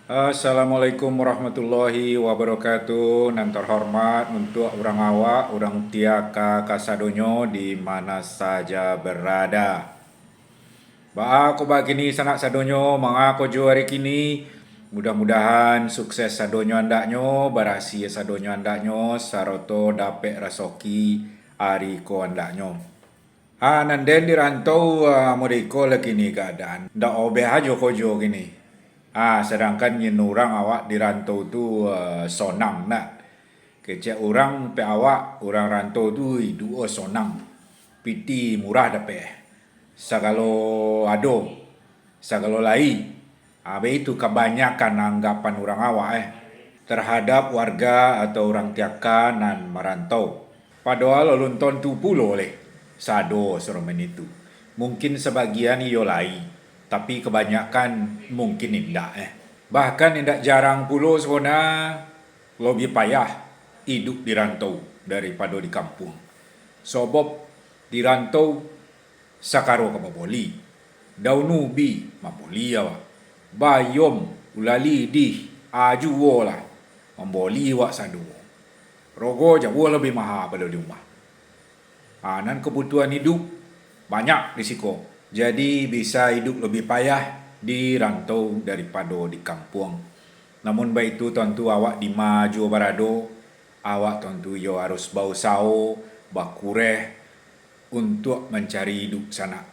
Assalamualaikum warahmatullahi wabarakatuh. Nan terhormat untuk orang awak, orang tiaka kasadonyo di mana saja berada. Ba aku kini sanak sadonyo, mangako jo hari kini. Mudah-mudahan sukses sadonyo andaknyo, berhasil sadonyo andaknyo, saroto dapet rasoki hari ko andaknyo. Nanden di rantau modiko lagi ni keadaan. Ndak obeh aja kojo gini. Sedangkan yen orang awak di rantau tu sonang nak. Kecek orang pe awak, orang rantau tu hidup sonang. Piti murah dapet. Sagalo ado, sagalo lai. Itu kebanyakan anggapan orang awak terhadap warga atau orang tiaka nan merantau. Padahal lonton tu pulo leh. Sado seromen itu. Mungkin sebagian iyo lai, tapi kebanyakan mungkin tidak Bahkan tidak jarang pulo sebenarnya lebih payah hidup di rantau daripada di kampung. Sebab di rantau sakaro ka maboli. Daun ubi maboli awak. Bayom ulali di ajuwo lah. Mamboli wak sadu. Rogo jauh lebih mahal pada di rumah. Dan kebutuhan hidup banyak risiko. Jadi bisa hidup lebih payah di rantau daripada di kampung. Namun baik itu tentu awak di maju barado, awak tentu yo harus bau sao, bakureh untuk mencari hidup sana.